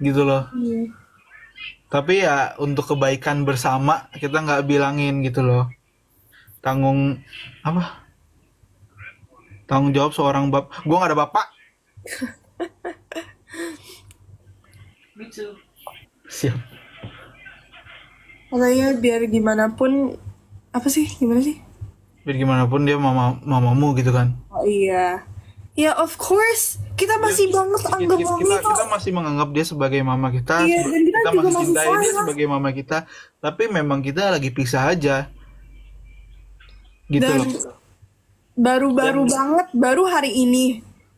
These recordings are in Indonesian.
gitu loh. Hmm. Tapi ya untuk kebaikan bersama kita nggak bilangin gitu loh. Tanggung apa? Tanggung jawab seorang Gua nggak ada bapak. Siap. Makanya biar gimana pun, apa sih, gimana sih? Biar gimana pun dia mamamu gitu kan. Oh iya. Ya of course, kita Iya, masih banget anggap mami kita itu. kita masih menganggap dia sebagai mama kita, Iya, dan kita kita juga masih masih cintai dia sayang. sebagai mama kita, tapi memang kita lagi pisah aja gitu Dan loh. baru-baru Dan banget, baru hari ini.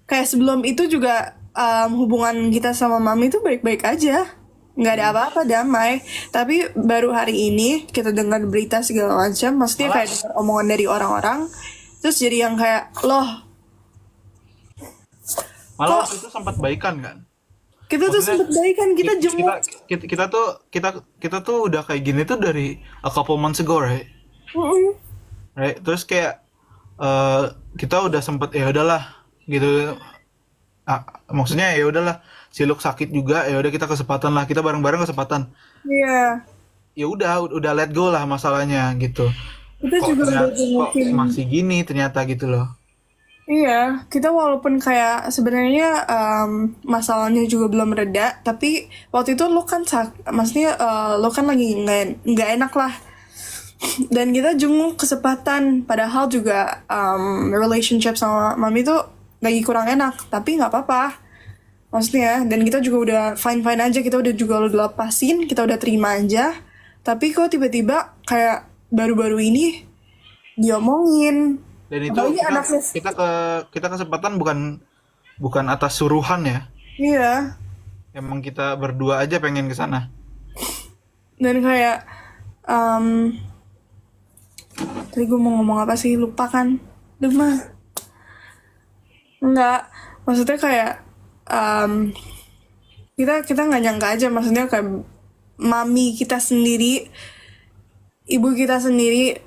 Kayak sebelum itu juga hubungan kita sama mami itu baik-baik aja. Nggak ada hmm, apa-apa, damai. Tapi baru hari ini kita dengar berita segala macam. Maksudnya malah kayak dengar omongan dari orang-orang. Terus jadi yang kayak, loh, malah kok waktu itu sempat baikan kan. kita tuh Maksudnya sempet baik kan, kita kita jenguk. kita tuh udah kayak gini tuh dari a couple months ago, right? Mm-mm. Right? Terus kayak eh kita udah sempet ya udahlah gitu. Maksudnya ya udahlah, Siluk sakit juga, ya udah kita kesempatan lah, kita bareng-bareng kesempatan. Iya, Ya udah let go lah masalahnya gitu. kita Kok juga udah ternyata kok jengukin. masih gini ternyata gitu loh. Iya, kita walaupun kayak sebenarnya masalahnya juga belum reda, tapi waktu itu lo kan maksudnya lo kan lagi nggak enak lah, dan kita jenguk kesempatan, padahal juga relationship sama mami tuh lagi kurang enak, tapi nggak apa-apa, maksudnya, dan kita juga udah fine fine aja, kita udah juga udah lepasin, kita udah terima aja, tapi kok tiba-tiba kayak baru-baru ini diomongin, Dan itu apalagi kita anaknya. kita ke kita kesempatan bukan bukan atas suruhan ya. Iya. Emang kita berdua aja pengen ke sana. Dan kayak um, tadi gue mau ngomong apa sih, lupa kan. Lupa. Enggak, maksudnya kayak um, kita kita nggak nyangka aja, maksudnya kayak mami kita sendiri, ibu kita sendiri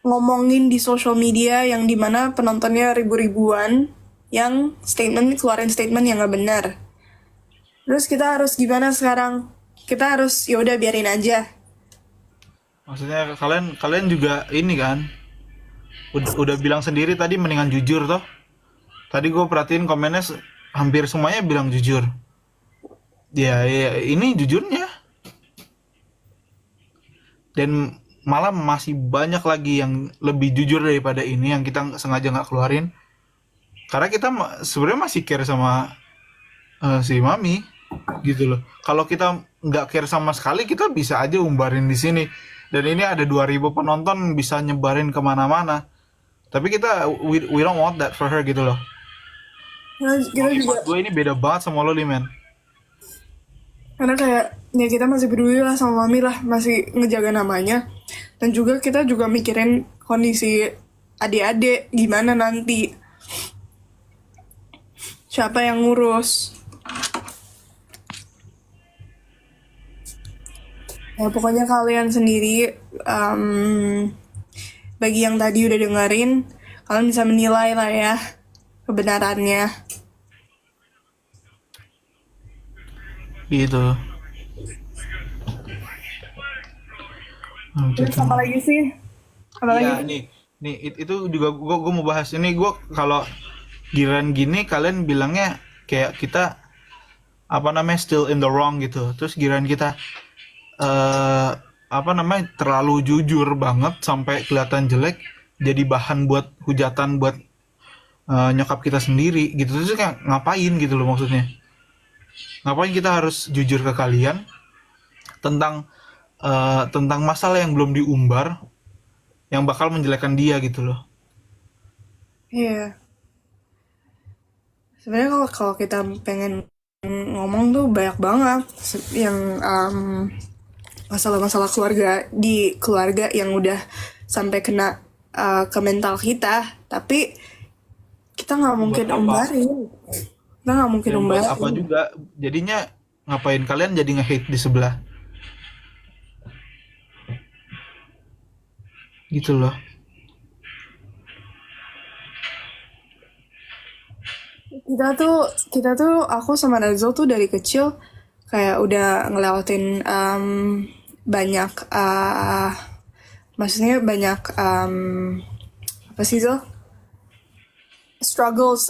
ngomongin di social media yang dimana penontonnya ribu-ribuan, yang keluarin statement yang nggak benar. Terus kita harus gimana sekarang? Kita harus ya udah biarin aja. Maksudnya kalian kalian juga ini kan udah bilang sendiri tadi mendingan jujur toh. Tadi gue perhatiin komennya hampir semuanya bilang jujur. Ya ini jujurnya. Dan malah masih banyak lagi yang lebih jujur daripada ini yang kita sengaja nggak keluarin. Karena kita sebenarnya masih care sama si mami gitu loh. Kalau kita nggak care sama sekali kita bisa aja umbarin di sini. Dan ini ada 2.000 penonton bisa nyebarin kemana-mana. Tapi kita we don't want that for her gitu loh. Kita Mami juga buat gue ini beda banget sama lo nih men. karena kayak ya kita masih peduli lah sama mami lah, masih ngejaga namanya, dan juga kita juga mikirin kondisi adik-adik gimana nanti, siapa yang ngurus. Ya pokoknya kalian sendiri, bagi yang tadi udah dengerin, kalian bisa menilai lah ya kebenarannya. Gitu. Terus apa lagi sih, apa lagi Iya sih? nih itu juga gue mau bahas ini. Gue kalau giran gini kalian bilangnya kayak kita apa namanya still in the wrong gitu. Terus giran kita eh apa namanya terlalu jujur banget sampai kelihatan jelek, jadi bahan buat hujatan buat nyokap kita sendiri gitu. Terus kayak ngapain gitu loh maksudnya. Ngapain kita harus jujur ke kalian tentang tentang masalah yang belum diumbar yang bakal menjelekkan dia gitu loh. Iya, sebenarnya kalau kalau kita pengen ngomong tuh banyak banget yang masalah-masalah keluarga, di keluarga yang udah sampai kena ke mental kita, tapi kita nggak mungkin Buat apa? umbarin, kita nggak mungkin Dan buat apa umbarin. juga? Jadinya ngapain kalian jadi nge-hate di sebelah gitu loh. Kita tuh aku sama Nazo tuh dari kecil kayak udah ngelewatin banyak maksudnya banyak apa sih itu struggles.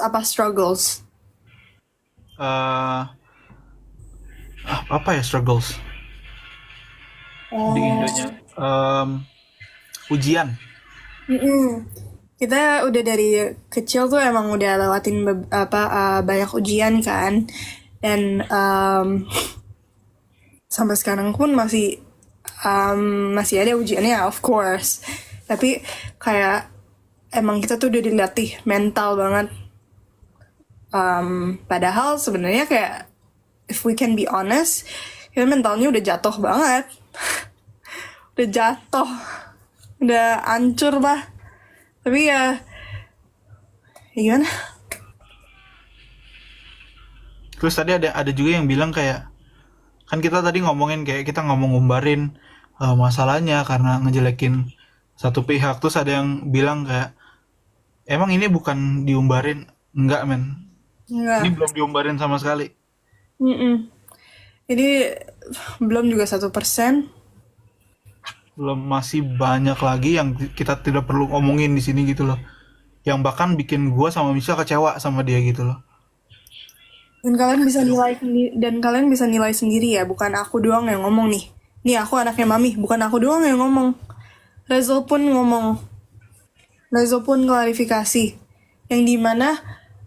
eh apa ya struggles di Indonya? Ujian. Mm-mm. Kita udah dari kecil tuh emang udah lewatin banyak ujian kan, dan sampai sekarang pun masih ada ujiannya of course. Tapi kayak emang kita tuh udah dilatih mental banget. Padahal sebenarnya kayak if we can be honest, kita mentalnya udah jatuh banget, udah jatuh, udah hancur bah. Tapi ya gimana? Terus tadi ada juga yang bilang kayak, kan kita tadi ngomongin kayak kita ngombarin masalahnya karena ngejelekin satu pihak. Terus ada yang bilang kayak, emang ini bukan diumbarin? Enggak men, ini Enggak. belum diumbarin sama sekali. Mm-mm. Ini belum juga 1%. Belum, masih banyak lagi yang kita tidak perlu ngomongin di sini gitu loh, yang bahkan bikin gua sama Michelle kecewa sama dia gitu loh. Dan kalian bisa nilai sendiri ya, bukan aku doang yang ngomong nih. Nih aku anaknya Mami, bukan aku doang yang ngomong. Rezo pun ngomong. Rezo pun klarifikasi. Yang dimana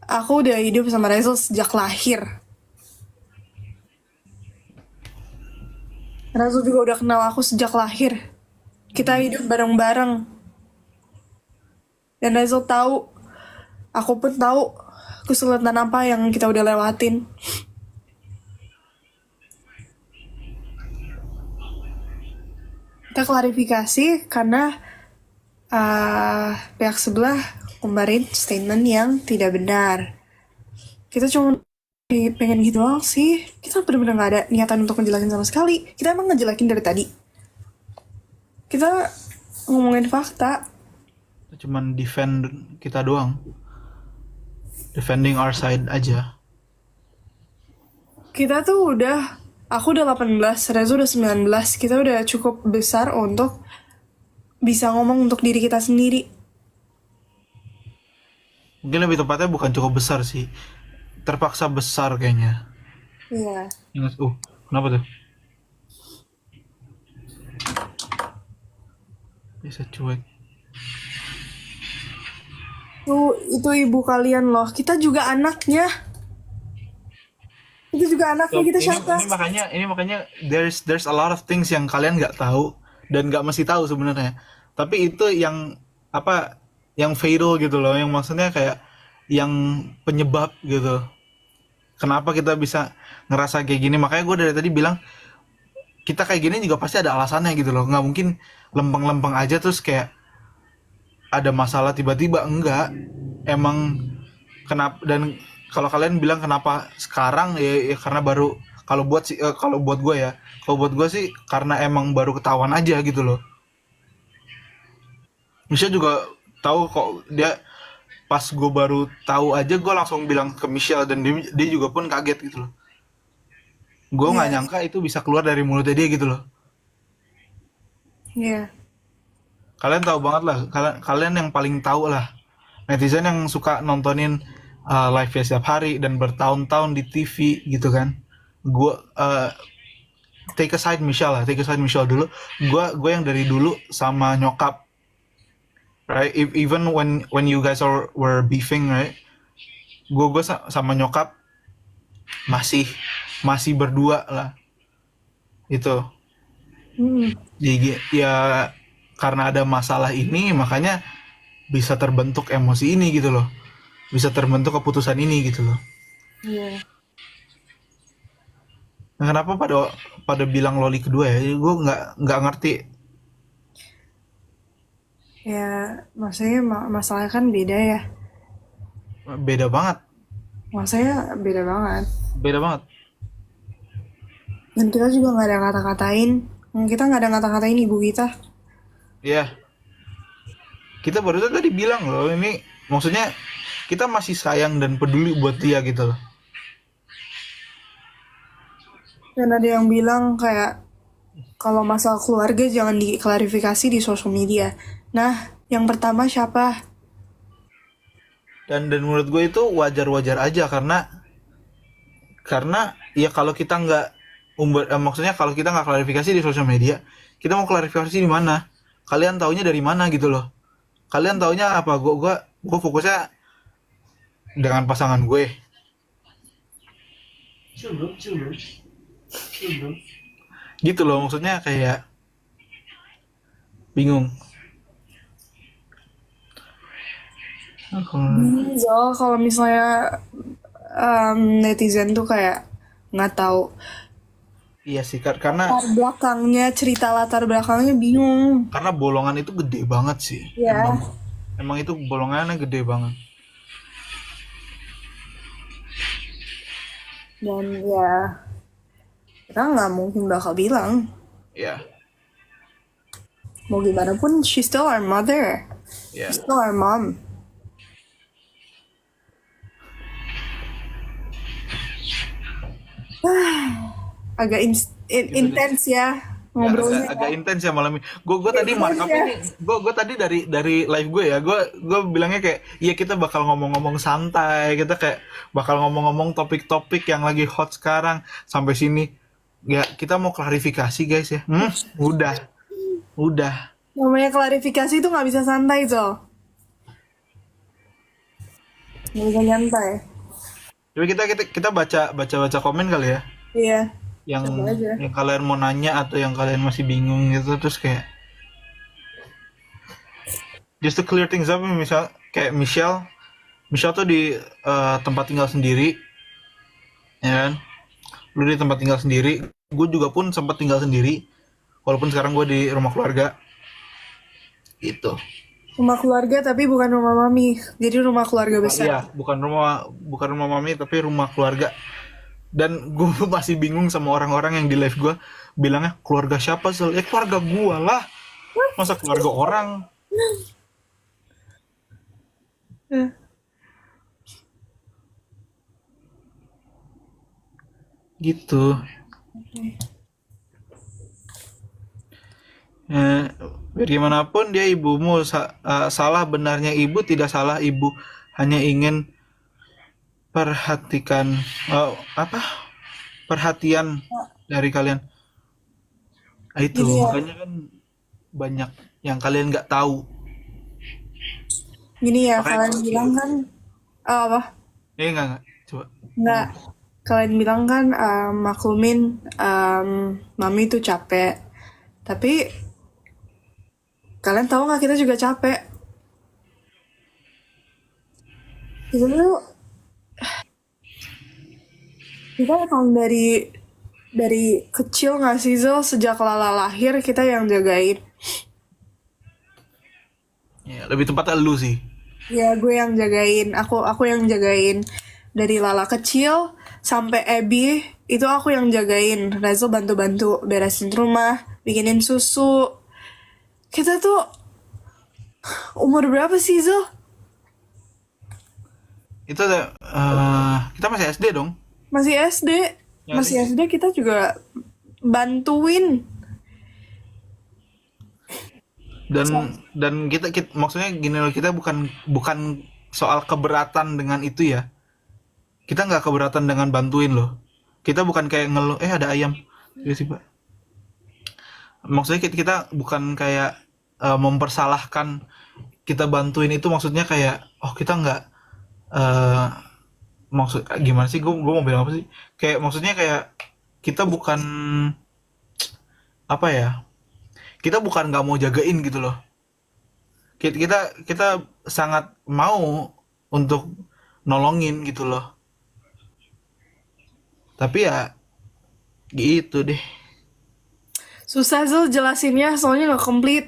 aku udah hidup sama Rezo sejak lahir. Rezo juga udah kenal aku sejak lahir. Kita hidup bareng-bareng. Dan Rezo tahu, aku pun tahu kesulitan apa yang kita udah lewatin. Kita klarifikasi karena pihak sebelah kemarin statement yang tidak benar. Kita cuma pengen gitu doang sih. Kita benar-benar gak ada niatan untuk ngejelekin sama sekali. Kita emang ngejelekin dari tadi. Kita ngomongin fakta. Kita cuman defend kita doang, defending our side aja. Kita tuh aku udah 18, Rezo udah 19. Kita udah cukup besar untuk bisa ngomong untuk diri kita sendiri. Mungkin lebih tepatnya bukan cukup besar sih, terpaksa besar kayaknya. Iya. Ingat, kenapa tuh? Bisa cuek. Itu ibu kalian loh. Kita juga anaknya. Itu juga anaknya kita siapa? Ini makanya there's a lot of things yang kalian nggak tahu dan nggak mesti tahu sebenarnya. Tapi itu yang apa, yang fatal gitu loh, yang maksudnya kayak yang penyebab gitu. Kenapa kita bisa ngerasa kayak gini? Makanya gue dari tadi bilang kita kayak gini juga pasti ada alasannya gitu loh. Nggak mungkin lempeng-lempeng aja terus kayak ada masalah tiba-tiba. Enggak, emang kenapa. Dan kalau kalian bilang kenapa sekarang, ya karena baru, kalau buat gue sih karena emang baru ketahuan aja gitu loh. Michelle juga tahu kok, dia pas gue baru tahu aja gue langsung bilang ke Michelle, dan dia juga pun kaget gitu loh. Gue nggak Iya. nyangka itu bisa keluar dari mulutnya dia gitu loh. Iya. Kalian tahu banget lah, kalian yang paling tahu lah, netizen yang suka nontonin live ya setiap hari dan bertahun-tahun di TV gitu kan. Gue take a side Michelle dulu. Gue yang dari dulu sama nyokap, right? Even when you guys were beefing, right? Gue sama nyokap masih berdua lah itu. Ya karena ada masalah ini makanya bisa terbentuk emosi ini gitu loh, bisa terbentuk keputusan ini gitu loh. Iya. Nah, kenapa pada bilang loli kedua ya? Gue nggak ngerti. Ya, maksudnya masalahnya kan beda ya. Beda banget. Maksudnya beda banget. Beda banget. Dan kita juga nggak ada ngata-ngatain. Kita nggak ada ngata-ngatain ibu kita. Iya. Kita baru tadi bilang loh, ini maksudnya kita masih sayang dan peduli buat dia gitu loh. Dan ada yang bilang kayak kalau masalah keluarga jangan diklarifikasi di sosial media. Nah, yang pertama siapa? Dan menurut gue itu wajar-wajar aja karena ya kalau kita nggak maksudnya kalau kita nggak klarifikasi di sosial media, kita mau klarifikasi di mana? Kalian taunya dari mana gitu loh? Kalian taunya apa? Gue fokusnya dengan pasangan gue gitu loh, maksudnya kayak bingung. Zol, kalau misalnya netizen tuh kayak nggak tahu Iya sih karena latar belakangnya, cerita latar belakangnya bingung. bolongan itu gede banget sih. Emang Ya, emang itu bolongannya gede banget. dan ya kita nggak mungkin bakal bilang. Ya, Mau gimana pun, she's still our mother. ya. She's still our mom. Agak intens ya Ya, agak ngobrolnya. agak intens ya malam ini. Gue tadi Intens markup ya. ini, gue tadi dari live gue ya, gue bilangnya kayak, iya kita bakal ngomong-ngomong santai, kita kayak bakal ngomong-ngomong topik-topik yang lagi hot sekarang sampai sini. Ya kita mau klarifikasi guys ya. Udah. Namanya klarifikasi itu nggak bisa santai, Zol. Nggak bisa nyantai. Tapi kita baca komen kali ya, Iya, yang coba aja. kalian mau nanya atau yang kalian masih bingung gitu, terus kayak just to clear things up, misal kayak Michelle tuh di tempat tinggal sendiri, ya kan? Lu di tempat tinggal sendiri, gue juga pun sempat tinggal sendiri, walaupun sekarang gue di rumah keluarga, gitu. Rumah keluarga tapi bukan rumah mami. Jadi rumah keluarga besar. Iya, bukan rumah mami tapi rumah keluarga. Dan gue masih bingung sama orang-orang yang di live gue bilangnya keluarga siapa sih? Ya keluarga gue lah, masa keluarga orang Eh, gitu. Bagaimanapun dia ibumu, salah benarnya ibu, tidak salah ibu, hanya ingin perhatikan apa perhatian dari kalian. Nah, itu Gini ya, makanya kan banyak yang kalian nggak tahu. Makanya kalian bilang kan apa? nggak coba Nggak, ngomong. kalian bilang kan maklumin mami tuh capek. Tapi kalian tahu nggak kita juga capek. Kita tuh kita emang dari kecil nggak sih Zul, sejak Lala lahir kita yang jagain. Ya, lebih tepatnya lu sih. Ya gue yang jagain, aku yang jagain dari Lala kecil sampai Abby itu aku yang jagain. Razel bantu-bantu beresin rumah, bikinin susu. Kita tuh umur berapa sih Zul? Itu ada kita masih SD dong. Masih SD. Ya sih. Masih SD kita juga bantuin. Dan kita maksudnya gini loh, kita bukan bukan soal keberatan dengan itu ya. Kita nggak keberatan dengan bantuin loh. Kita bukan kayak ngeluh ada ayam tiba-tiba. Maksudnya kita bukan kayak mempersalahkan kita bantuin itu, maksudnya kayak kita nggak eh maksud gimana sih, gue mau bilang apa sih, kayak maksudnya kayak kita bukan apa ya, kita bukan nggak mau jagain gitu loh. Kita sangat mau untuk nolongin gitu loh, tapi ya gitu deh. Susah Zul jelasinnya soalnya nggak komplit.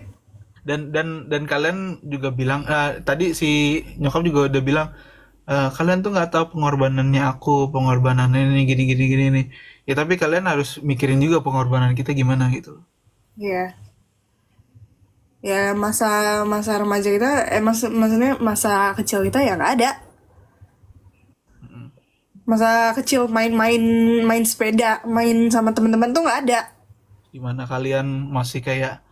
Dan kalian juga bilang, tadi si nyokap juga udah bilang, kalian tuh nggak tahu pengorbanannya aku, pengorbanan ini gini gini gini nih. Ya tapi kalian harus mikirin juga pengorbanan kita gimana gitu. Iya. Ya masa masa remaja kita, maksudnya masa kecil kita ya nggak ada. Masa kecil main sepeda, main sama teman-teman tuh nggak ada. Dimana kalian masih kayak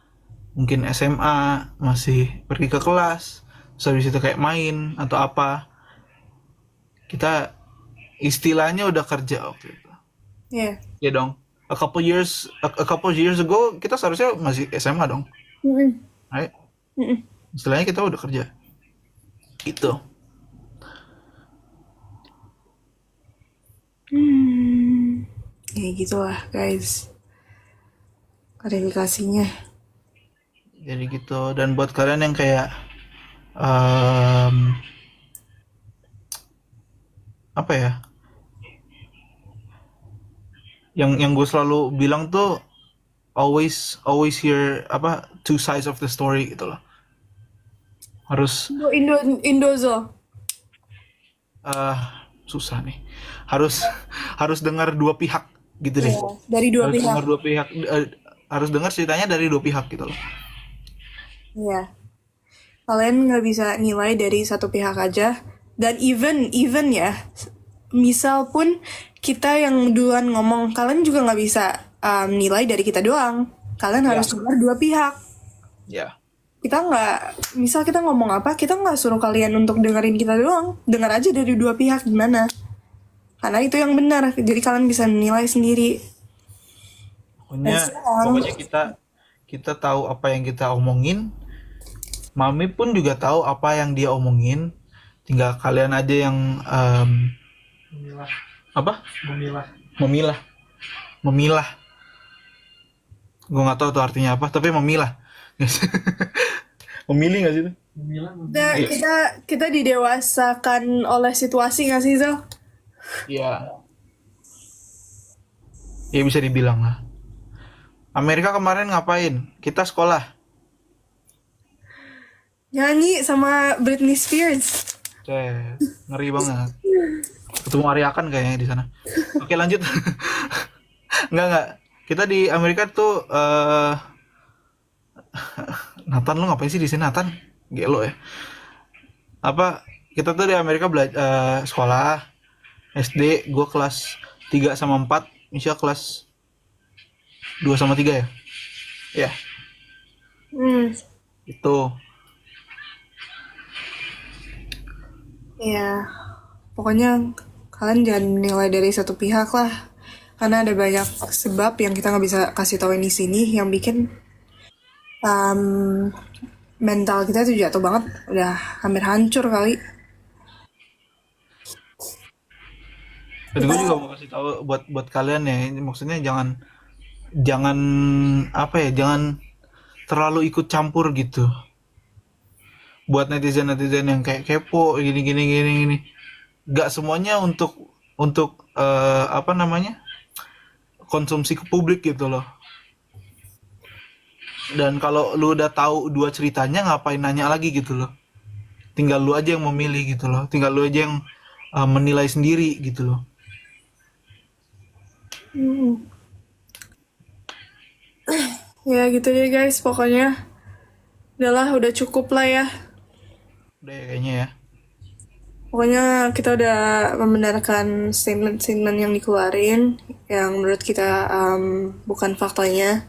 mungkin SMA, masih pergi ke kelas, terus habis itu kayak main atau apa. Kita istilahnya udah kerja waktu itu. Ya. Ya dong. A couple years ago kita seharusnya masih SMA dong. Mm-mm. Right? Mm-mm. Istilahnya kita udah kerja. Gitu. Ya gitulah guys. Klarifikasinya. Jadi gitu. Dan buat kalian yang kayak em, apa ya? Yang gue selalu bilang tuh always hear apa two sides of the story gitu loh. Harus Indozo. eh susah nih. Harus harus dengar dua pihak gitu deh. Ya, dari dua Harus pihak. dengar dua pihak. Harus dengar ceritanya dari dua pihak gitu loh. Ya. Kalian nggak bisa nilai dari satu pihak aja. Dan even ya, misal pun kita yang duluan ngomong, kalian juga nggak bisa nilai dari kita doang. Kalian harus dengar dua pihak. Ya. Kita nggak, misal kita ngomong apa, kita nggak suruh kalian untuk dengerin kita doang. Dengar aja dari dua pihak gimana. Karena itu yang benar. Jadi kalian bisa menilai sendiri. Pokoknya sekarang- pokoknya kita tahu apa yang kita omongin. Mami pun juga tahu apa yang dia omongin. Tinggal kalian aja yang Memilah, apa? memilah. Memilah. Gue nggak tahu tuh artinya apa, tapi memilah. Memilih nggak sih itu? Memilah, Kita didewasakan oleh situasi nggak sih, Zal? Iya. Ya bisa dibilang lah. Amerika kemarin ngapain? Kita sekolah. Nyanyi sama Britney Spears. Cek, ngeri banget. Ketemu Ariakan kayaknya di sana. Oke lanjut. Enggak. Kita di Amerika tuh Nathan lu ngapain sih di sini Nathan? Gelo ya. Apa kita tuh di Amerika belajar sekolah SD, gue kelas 3 sama 4, Misha kelas 2 sama 3 ya? Ya, itu. Ya, pokoknya kalian jangan menilai dari satu pihak lah. Karena ada banyak sebab yang kita nggak bisa kasih tahu di sini yang bikin mental kita tuh jatuh banget, udah hampir hancur kali. Dan gue juga mau kasih tahu buat kalian ya, ini maksudnya jangan apa ya, jangan terlalu ikut campur gitu. Buat netizen yang kayak kepo gini. Gak semuanya untuk apa namanya, konsumsi ke publik gitu loh. Dan kalau lu udah tahu dua ceritanya, ngapain nanya lagi gitu loh. Tinggal lu aja yang memilih gitu loh. Tinggal lu aja yang menilai sendiri gitu loh. Ya gitu deh guys, pokoknya udah cukup lah ya. Udah ya kayaknya ya. Pokoknya kita udah membenarkan statement-statement yang dikeluarin yang menurut kita bukan faktanya.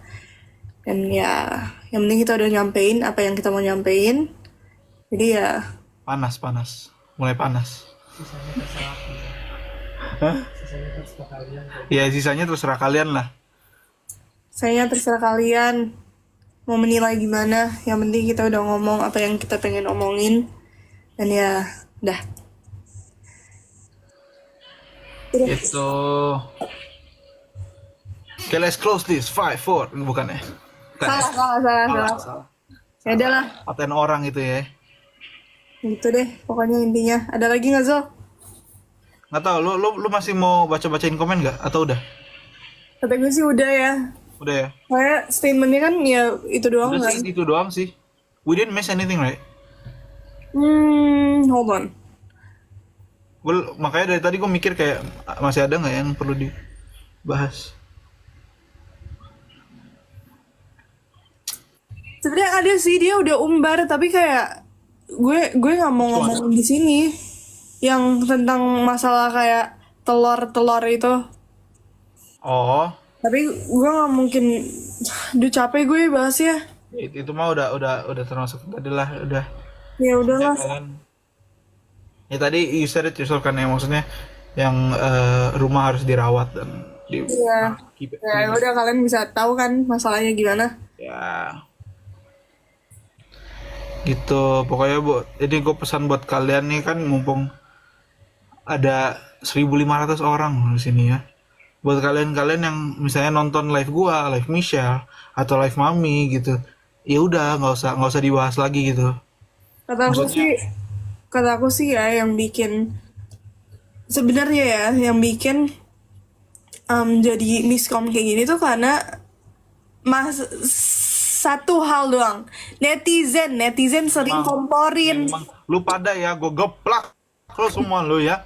Dan ya, yang penting kita udah nyampein apa yang kita mau nyampein. Jadi ya, Panas. Mulai panas. Sisanya terserah aku. Sisanya terserah kalian. Ya sisanya terserah kalian lah. saya terserah kalian mau menilai gimana. Yang penting kita udah ngomong apa yang kita pengen omongin. Dan ya, dah. Itu. Oke, let's close this. 5, 4. Bukan ya? Bukan. Salah. Ya udah lah, Paten orang itu ya. gitu deh. Pokoknya intinya. Ada lagi nggak Zul? Nggak tahu, lu masih mau bacain komen nggak? Atau udah? Kata gue sih udah ya. Udah ya? Kayak statementnya kan ya itu doang Udah kan. sih, itu doang sih. We didn't miss anything, right? Hold on. Makanya dari tadi gue mikir kayak masih ada nggak yang perlu dibahas. Sebenarnya ada sih, dia udah umbar tapi kayak gue nggak mau ngomong di sini yang tentang masalah kayak telur itu. Oh, Tapi gue nggak mungkin, duh capek gue bahasnya. itu mah udah termasuk tadi lah, udah. Ya Ya udahlah. kalian, ya tadi you said it yourself kan ya, maksudnya yang rumah harus dirawat dan di Iya. keep it Ya clean. udah kalian bisa tahu kan masalahnya gimana. Ya, gitu. Pokoknya jadi gue pesan buat kalian nih kan, mumpung ada 1.500 orang di sini ya. Buat kalian-kalian yang misalnya nonton live gua, live Michelle, atau live Mami gitu, ya udah nggak usah dibahas lagi gitu. Kata aku Maksudnya, sih, kata aku sih ya yang bikin sebenarnya ya yang bikin jadi miskom kayak gini tuh karena mas satu hal doang, netizen sering emang komporin. emang lu pada ya, gue geplak lo semua lu ya.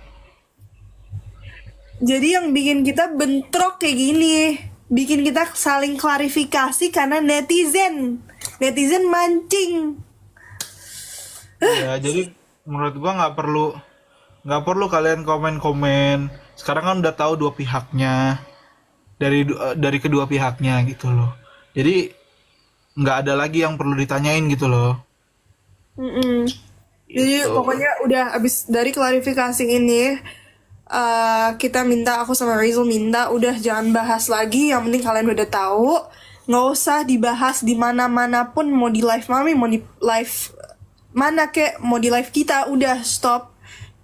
Jadi yang bikin kita bentrok kayak gini, bikin kita saling klarifikasi karena netizen mancing. Ya jadi menurut gua nggak perlu kalian komen-komen. Sekarang kan udah tahu dua pihaknya, dari kedua pihaknya gitu loh. Jadi nggak ada lagi yang perlu ditanyain gitu loh. Mm-mm. Jadi Gitu. pokoknya udah abis dari klarifikasi ini, kita minta, aku sama Rizal minta udah jangan bahas lagi. Yang penting kalian udah tahu, nggak usah dibahas di mana-mana pun, mau di live Mami, mau di live mana kek, mau di live kita, udah stop.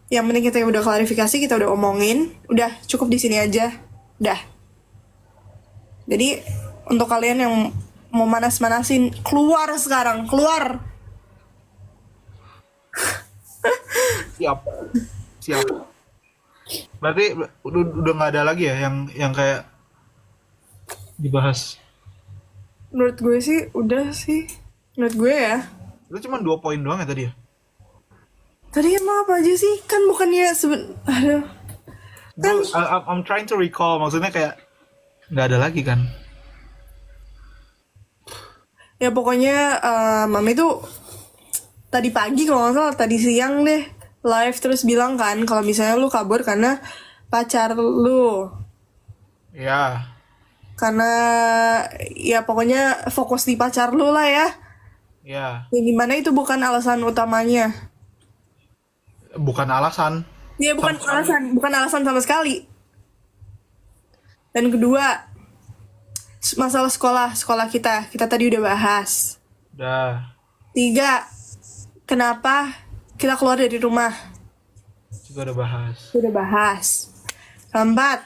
Yang penting kita udah klarifikasi, kita udah omongin, udah cukup di sini aja, udah. Jadi untuk kalian yang mau manas-manasin, keluar sekarang, keluar. Siap, siap. Berarti udah nggak ada lagi ya yang kayak dibahas. Menurut gue sih udah sih. Menurut gue ya. Itu cuma 2 poin doang ya tadi ya. Tadi emang apa aja sih? Kan bukannya aduh. I'm trying to recall, maksudnya kayak nggak ada lagi kan. Ya pokoknya Mami tuh tadi pagi kalau nggak salah, tadi siang deh live terus bilang kan kalau misalnya lu kabur karena pacar lu. Ya, Karena ya pokoknya fokus di pacar lu lah ya. ya, Yang dimana itu bukan alasan utamanya. bukan alasan. Ya bukan Sama sekali. bukan alasan sama sekali. Dan kedua, masalah sekolah kita tadi udah bahas. Udah, 3, kenapa kita keluar dari rumah? juga udah bahas. Udah bahas. 4,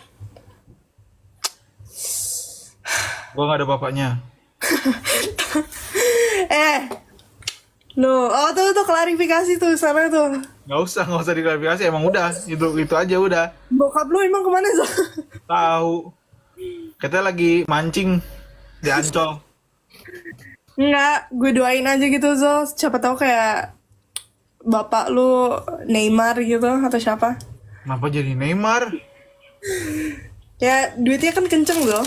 Gua nggak ada bapaknya. tuh klarifikasi tuh sana tuh. Nggak usah diklarifikasi, emang udah itu aja udah. Bokap lu emang kemana tuh? Tahu. Kita lagi mancing di Ancol. Enggak, gue doain aja gitu Zul. Siapa tahu kayak bapak lu Neymar gitu atau siapa. Kenapa jadi Neymar? Ya duitnya kan kenceng loh.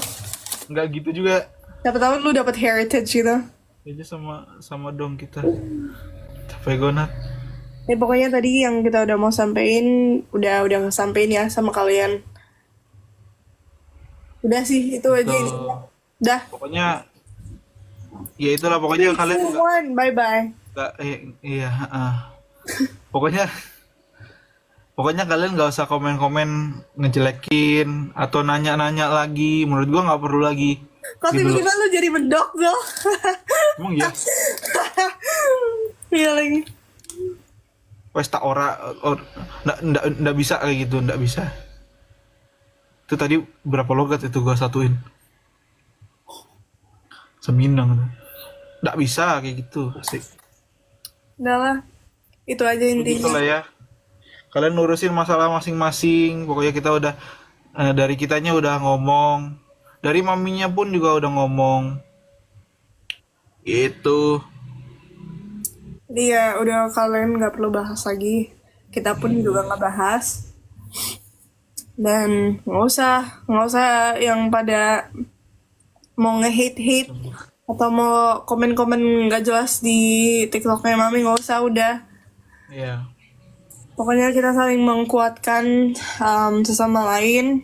Nggak gitu juga. Siapa tahu lu dapat heritage gitu. Aja sama dong kita. Capek gonat. Ya pokoknya tadi yang kita udah mau sampein udah ngesampein ya sama kalian. Udah sih itu aja Tuh. intinya. Udah. Pokoknya ya itulah, pokoknya kalian Move on. Bye-bye. iya, pokoknya kalian nggak usah komen-komen ngejelekin atau nanya-nanya lagi. Menurut gua nggak perlu lagi. Kok Gitu loh. tiba-tiba lu jadi medok Zul? Emang ya, Iya lagi. wes tak nggak bisa kayak gitu, nggak bisa. Itu tadi berapa logat itu gua satuin. Seminang. Nggak bisa kayak gitu, asik. Udah lah. Itu aja Gitu intinya. lah ya. Kalian urusin masalah masing-masing. Pokoknya kita udah dari kitanya udah ngomong, dari maminya pun juga udah ngomong. Gitu. Jadi ya udah kalian nggak perlu bahas lagi. Kita pun juga nggak bahas. Dan nggak usah yang pada mau nge-hate atau mau komen-komen nggak jelas di TikToknya Mami, nggak usah, udah. Iya. Pokoknya kita saling menguatkan sesama lain.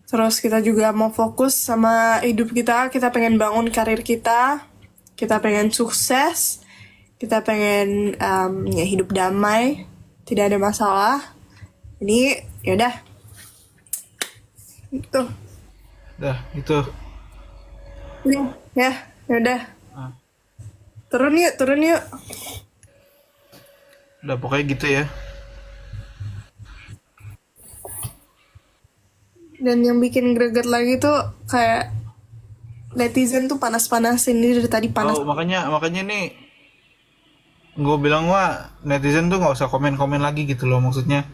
Terus kita juga mau fokus sama hidup kita. Kita pengen bangun karir kita. Kita pengen sukses. Kita pengen ya hidup damai. Tidak ada masalah. Ini yaudah. Itu. Dah, itu. Ya, yaudah. Ah. Turun yuk. Udah pokoknya gitu ya. Dan yang bikin greget lagi tuh kayak netizen tuh panas-panasin ini dari tadi panas. Oh, makanya nih gue bilang wah netizen tuh nggak usah komen-komen lagi gitu loh, maksudnya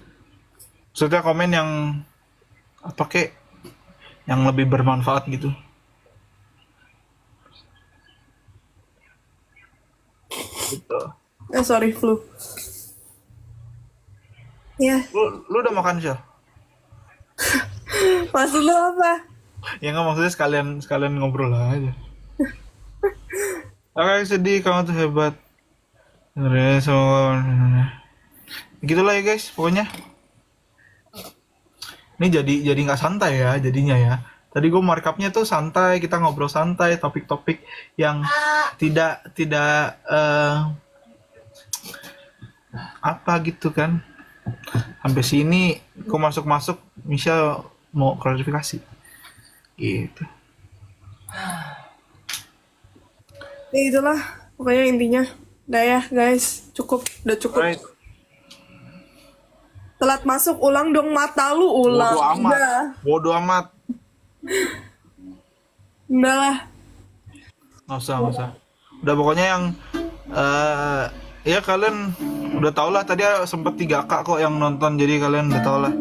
komen yang apa kek yang lebih bermanfaat gitu. Gitu. Sorry flu. Ya, Lu udah makan sih? maksud lu apa? Ya nggak, maksudnya sekalian ngobrol aja. Oke, sedih kamu tuh hebat. So, gitulah ya guys, pokoknya. Ini jadi nggak santai ya jadinya ya. Tadi gue markupnya tuh santai, kita ngobrol santai, topik-topik yang tidak apa gitu kan. Sampai sini gue masuk Michelle mau klarifikasi. Gitu. Ya itulah, pokoknya intinya. Udah ya guys, udah cukup. Alright. Telat masuk, ulang dong mata lu, ulang. Bodo amat. Udah, Bodo amat. udah lah. Nggak usah. Udah pokoknya yang ya kalian udah tau lah, tadi sempet 3K kok yang nonton, jadi kalian udah tau lah.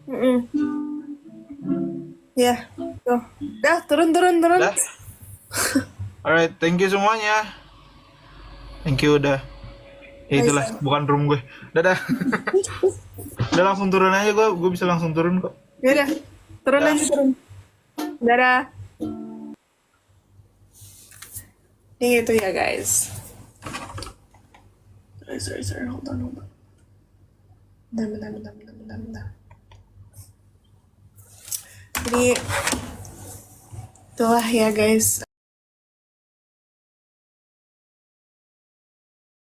Mm-mm. Ya, tuh. Dah, turun. Udah. Alright, thank you semuanya. Thank you udah. Ya itulah, bukan room gue. Dadah. Udah langsung turun aja, gue bisa langsung turun kok. Yaudah, turun aja, turun. Dadah. Ini itu ya guys. Sorry, hold on. Bentar. Jadi, itulah ya guys.